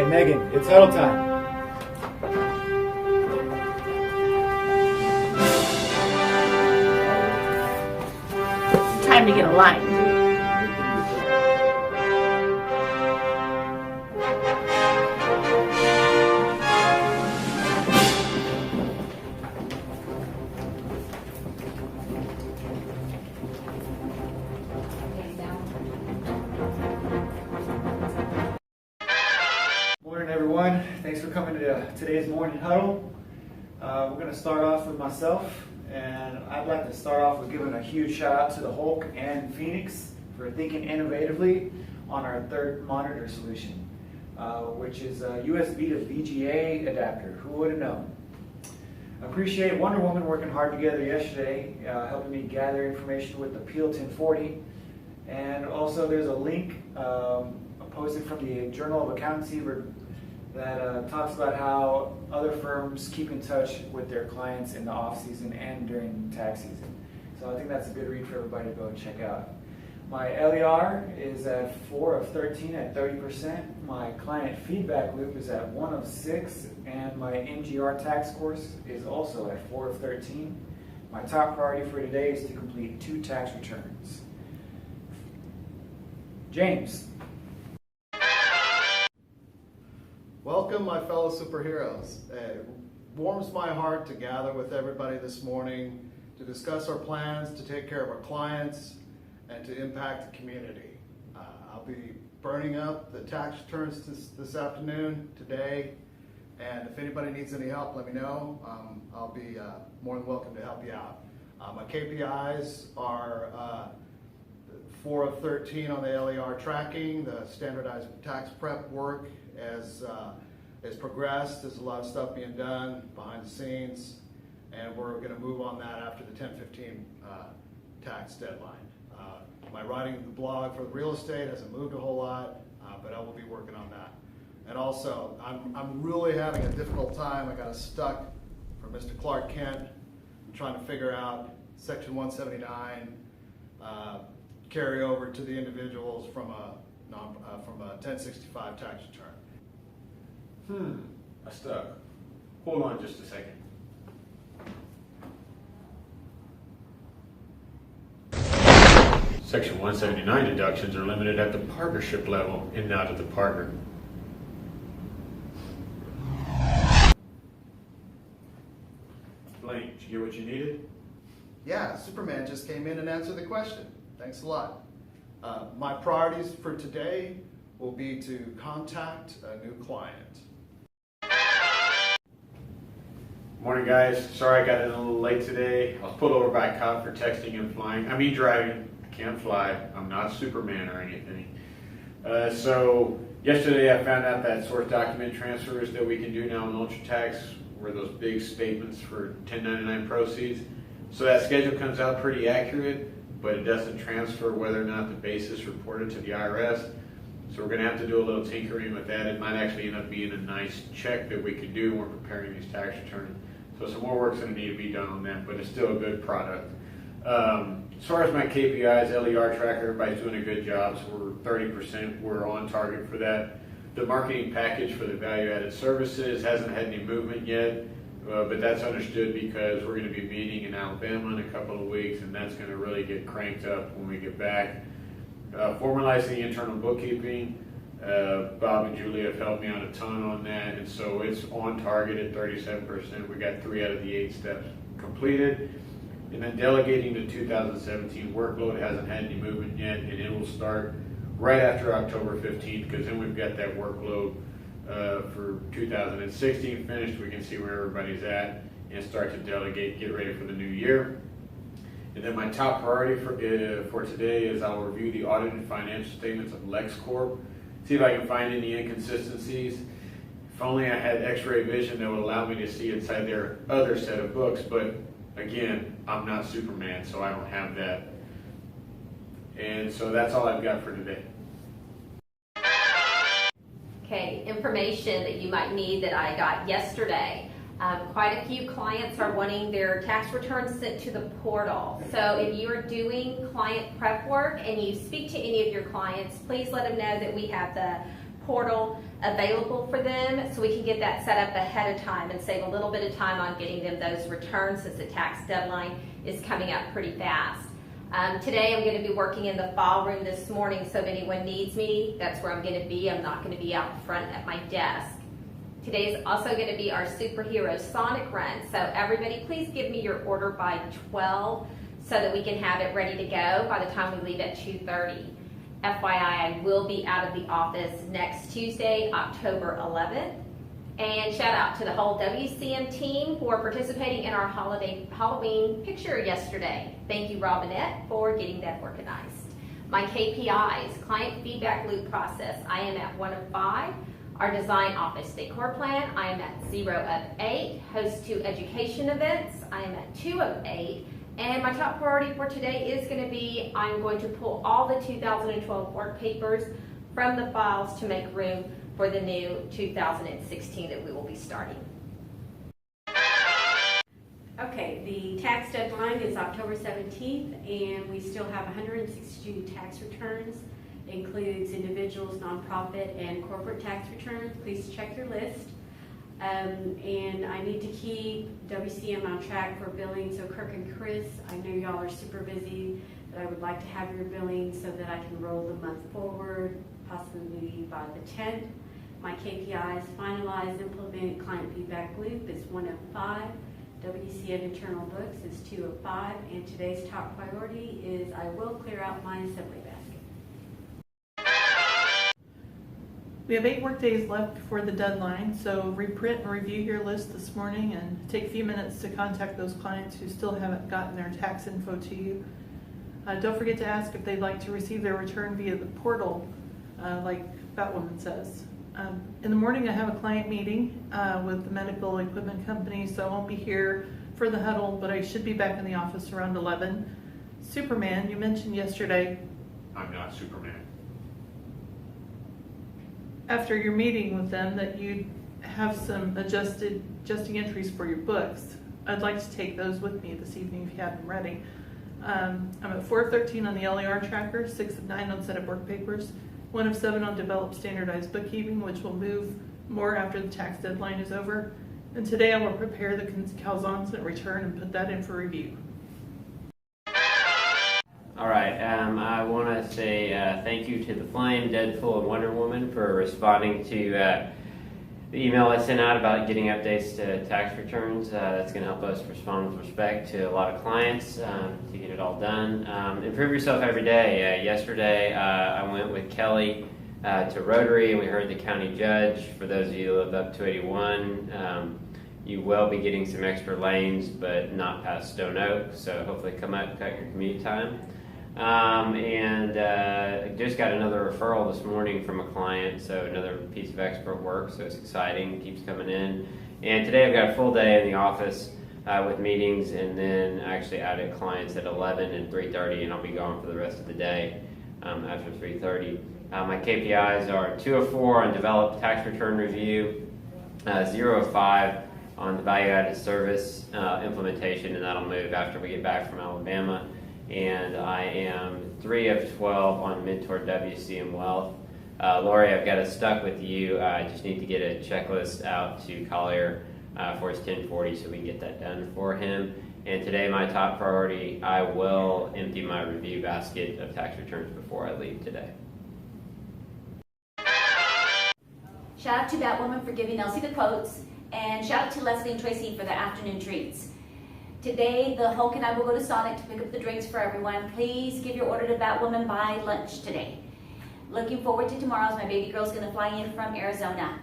Okay, Megan, it's huddle time. Time to get aligned. Morning, everyone. Thanks for coming to today's morning huddle. We're going to start off with myself, and I'd like to start off with giving a huge shout out to the Hulk and Phoenix for thinking innovatively on our third monitor solution, which is a USB to VGA adapter. Who would have known? Appreciate Wonder Woman working hard together yesterday, helping me gather information with the Peel 1040. And also there's a link posted from the Journal of Accountancy that talks about how other firms keep in touch with their clients in the off season and during tax season. So I think that's a good read for everybody to go and check out. My LER is at 4 of 13 at 30%. My client feedback loop is at 1 of 6, and my MGR tax course is also at 4 of 13. My top priority for today is to complete 2 tax returns. James. Welcome, my fellow superheroes. It warms my heart to gather with everybody this morning to discuss our plans to take care of our clients and to impact the community. I'll be burning up the tax returns this afternoon, today, and if anybody needs any help, let me know. I'll be more than welcome to help you out. My KPIs are 4 of 13 on the LER tracking. The standardized tax prep work has progressed. There's a lot of stuff being done behind the scenes, and we're going to move on that after the 10/15 tax deadline. My writing the blog for the real estate hasn't moved a whole lot, but I will be working on that. And also, I'm really having a difficult time. I got stuck for Mr. Clark Kent. I'm trying to figure out Section 179 carry over to the individuals from a 1065 tax return. I stuck. Hold on just a second. Section 179 deductions are limited at the partnership level and not at the partner. Blaine, did you get what you needed? Yeah, Superman just came in and answered the question. Thanks a lot. My priorities for today will be to contact a new client. Morning, guys. Sorry I got in a little late today. I was pulled over by a cop for texting and flying. I mean driving. I can't fly. I'm not Superman or anything. So yesterday I found out that source document transfers that we can do now in UltraTax were those big statements for 1099 proceeds. So that schedule comes out pretty accurate, but it doesn't transfer whether or not the basis reported to the IRS. So we're going to have to do a little tinkering with that. It might actually end up being a nice check that we could do when we're preparing these tax returns. So some more work's going to need to be done on that, but it's still a good product. As far as my KPIs, LER tracker, everybody's doing a good job. So we're 30%. We're on target for that. The marketing package for the value-added services hasn't had any movement yet, but that's understood because we're going to be meeting in Alabama in a couple of weeks, and that's going to really get cranked up when we get back. Formalizing the internal bookkeeping, Bob and Julie have helped me out a ton on that, and so it's on target at 37%. We got 3 out of the 8 steps completed. And then delegating the 2017 workload hasn't had any movement yet, and it will start right after October 15th, because then we've got that workload for 2016 finished. We can see where everybody's at and start to delegate, get ready for the new year. And then my top priority for today is I'll review the audited financial statements of LexCorp, see if I can find any inconsistencies. If only I had x-ray vision that would allow me to see inside their other set of books, but again, I'm not Superman, so I don't have that. And so that's all I've got for today. Okay, information that you might need that I got yesterday. Quite a few clients are wanting their tax returns sent to the portal. So if you are doing client prep work and you speak to any of your clients, please let them know that we have the portal available for them so we can get that set up ahead of time and save a little bit of time on getting them those returns since the tax deadline is coming up pretty fast. Today I'm going to be working in the file room this morning, so if anyone needs me, that's where I'm going to be. I'm not going to be out front at my desk. Today is also going to be our superhero Sonic run, so everybody please give me your order by 12 so that we can have it ready to go by the time we leave at 2:30. FYI, I will be out of the office next Tuesday, October 11th. And shout out to the whole WCM team for participating in our Halloween picture yesterday. Thank you, Robinette, for getting that organized. My KPIs, client feedback loop process, I am at 1 of 5. Our design office decor plan, I am at 0 of 8. Host to education events, I am at 2 of 8. And my top priority for today is going to be, I'm going to pull all the 2012 work papers from the files to make room for the new 2016 that we will be starting. Okay, the tax deadline is October 17th, and we still have 162 tax returns. It includes individuals, nonprofit, and corporate tax returns. Please check your list. And I need to keep WCM on track for billing. So Kirk and Chris, I know y'all are super busy, but I would like to have your billing so that I can roll the month forward, possibly by the 10th. My KPIs, finalize, implement client feedback loop is 1 of 5. WCM internal books is 2 of 5. And today's top priority is I will clear out my assembly basket. We have 8 work days left before the deadline, so reprint and review your list this morning and take a few minutes to contact those clients who still haven't gotten their tax info to you. Don't forget to ask if they'd like to receive their return via the portal, like Batwoman says. In the morning I have a client meeting with the medical equipment company, so I won't be here for the huddle, but I should be back in the office around 11. Superman, you mentioned yesterday. I'm not Superman. After your meeting with them that you'd have some adjusting entries for your books. I'd like to take those with me this evening if you have them ready. I'm at 4 of 13 on the LER tracker, 6 of 9 on set of work papers, 1 of 7 on develop standardized bookkeeping, which will move more after the tax deadline is over. And today I will prepare the calzons and return and put that in for review. All right, I want to say thank you to the Flame, Deadpool, and Wonder Woman for responding to the email I sent out about getting updates to tax returns. That's going to help us respond with respect to a lot of clients to get it all done. Improve yourself every day. Yesterday, I went with Kelly to Rotary, and we heard the county judge. For those of you who live up 281, you will be getting some extra lanes, but not past Stone Oak, so hopefully come up and cut your commute time. Just got another referral this morning from a client, so another piece of expert work, so it's exciting, keeps coming in. And today I've got a full day in the office with meetings, and then I actually added clients at 11 and 3:30, and I'll be gone for the rest of the day after 3:30. My KPIs are 2 of 4 on developed tax return review, 0 of 5 on the value-added service implementation, and that'll move after we get back from Alabama. And I am 3 of 12 on Mentor WCM Wealth. Lori, I've got it stuck with you. I just need to get a checklist out to Collier for his 1040 so we can get that done for him. And today, my top priority, I will empty my review basket of tax returns before I leave today. Shout out to Batwoman for giving Elsie the quotes, and shout out to Leslie and Tracy for the afternoon treats. Today, the Hulk and I will go to Sonic to pick up the drinks for everyone. Please give your order to Batwoman by lunch today. Looking forward to tomorrow's. My baby girl's going to fly in from Arizona.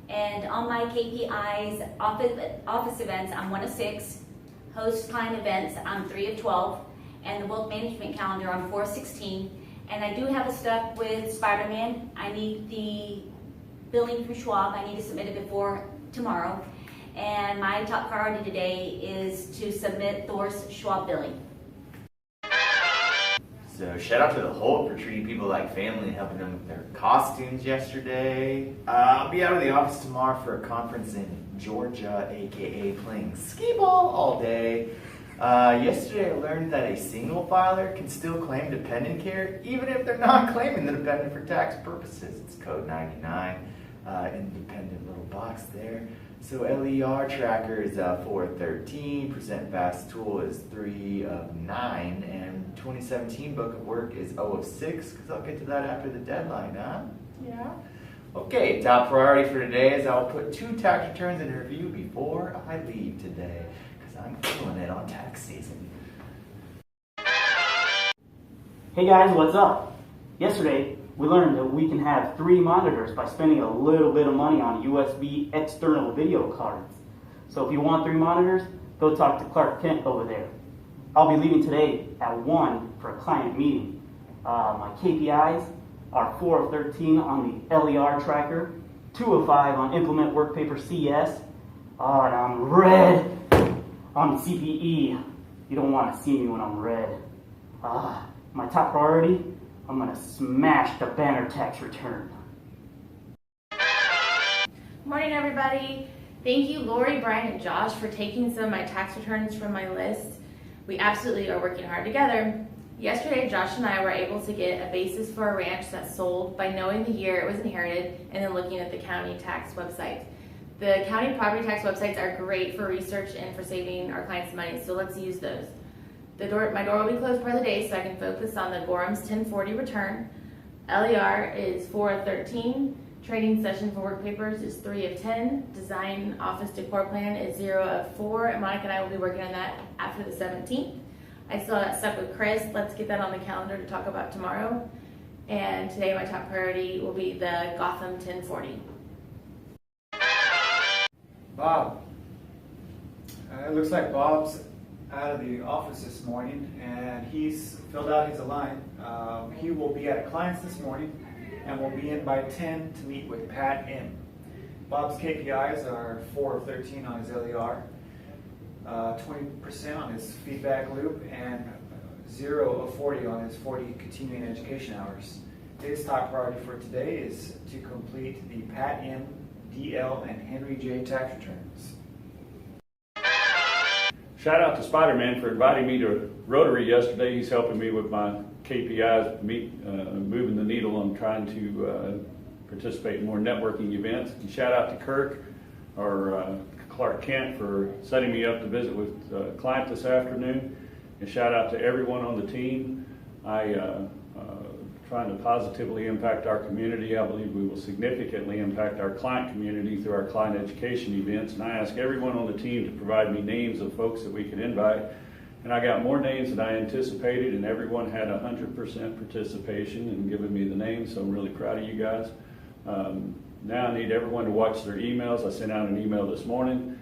And on my KPIs, office events, I'm 1 of 6. Host client events, I'm 3 of 12. And the wealth management calendar, I'm 4 of 16. And I do have a stuck with Spider-Man. I need the billing for Schwab. I need to submit it before tomorrow. And my top priority today is to submit Thor's Schwab billing. So shout out to the Hulk for treating people like family and helping them with their costumes yesterday. I'll be out of the office tomorrow for a conference in Georgia, aka playing skee ball all day. Yesterday I learned that a single filer can still claim dependent care even if they're not claiming the dependent for tax purposes. It's code 99, independent little box there. So LER tracker is 413, present fast tool is 3 of 9, and 2017 book of work is 0 of 6, because I'll get to that after the deadline, huh? Yeah. Okay, top priority for today is I'll put 2 tax returns in review before I leave today, because I'm killing it on tax season. Hey guys, what's up? Yesterday, we learned that we can have 3 monitors by spending a little bit of money on USB external video cards. So if you want 3 monitors, go talk to Clark Kent over there. I'll be leaving today at 1 for a client meeting. My KPIs are 4 of 13 on the LER tracker, 2 of 5 on Implement Work Paper CS, and I'm red on CPE. You don't want to see me when I'm red. My top priority, I'm gonna smash the banner tax return. Morning, everybody. Thank you, Lori, Brian, and Josh, for taking some of my tax returns from my list. We absolutely are working hard together. Yesterday, Josh and I were able to get a basis for a ranch that sold by knowing the year it was inherited and then looking at the county tax website. The county property tax websites are great for research and for saving our clients money, so let's use those. My door will be closed part of the day so I can focus on the Gorham's 1040 return. LER is 4 of 13. Training session for work papers is 3 of 10. Design office decor plan is 0 of 4. Monica and I will be working on that after the 17th. I still have that stuff with Chris. Let's get that on the calendar to talk about tomorrow. And today my top priority will be the Gotham 1040. Bob. It looks like Bob's out of the office this morning, and he's filled out his align. He will be at a client's this morning and will be in by 10 to meet with Pat M. Bob's KPIs are 4 of 13 on his LER, 20% on his feedback loop, and 0 of 40 on his 40 continuing education hours. His top priority for today is to complete the Pat M, DL, and Henry J tax returns. Shout out to Spider-Man for inviting me to Rotary yesterday. He's helping me with my KPIs, moving the needle on trying to participate in more networking events. And shout out to Kirk or Clark Kent for setting me up to visit with a client this afternoon. And shout out to everyone on the team. Trying to positively impact our community. I believe we will significantly impact our client community through our client education events. And I ask everyone on the team to provide me names of folks that we can invite. And I got more names than I anticipated, and everyone had 100% participation in giving me the names, so I'm really proud of you guys. Now I need everyone to watch their emails. I sent out an email this morning.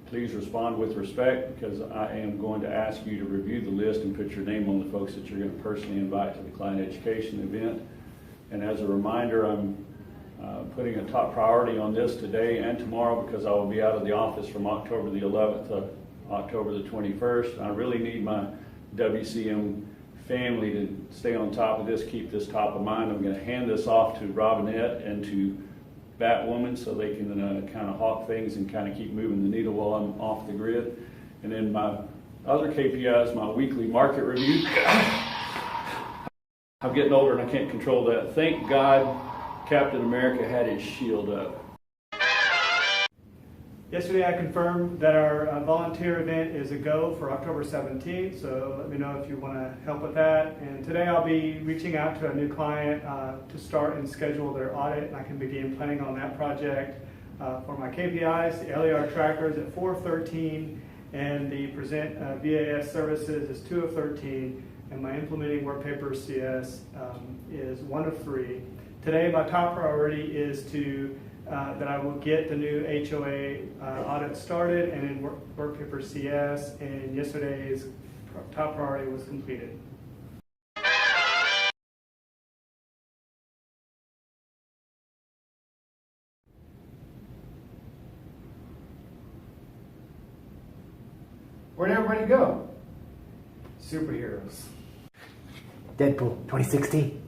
Please respond with respect, because I am going to ask you to review the list and put your name on the folks that you're going to personally invite to the client education event. And as a reminder, I'm putting a top priority on this today and tomorrow, because I will be out of the office from October the 11th to October the 21st. I really need my WCM family to stay on top of this, keep this top of mind. I'm going to hand this off to Robinette and to Batwoman so they can kind of hawk things and kind of keep moving the needle while I'm off the grid. And then my other KPIs, my weekly market review. I'm getting older and I can't control that. Thank God Captain America had his shield up. Yesterday I confirmed that our volunteer event is a go for October 17th, so let me know if you want to help with that. And today I'll be reaching out to a new client to start and schedule their audit, and I can begin planning on that project. For my KPIs, the LER tracker is at 4 of 13, and the present VAS services is 2 of 13, and my implementing work paper CS is 1 of 3. Today my top priority is to that I will get the new HOA audit started and in work paper CS, and yesterday's top priority was completed. Where'd everybody go? Superheroes. Deadpool 2016.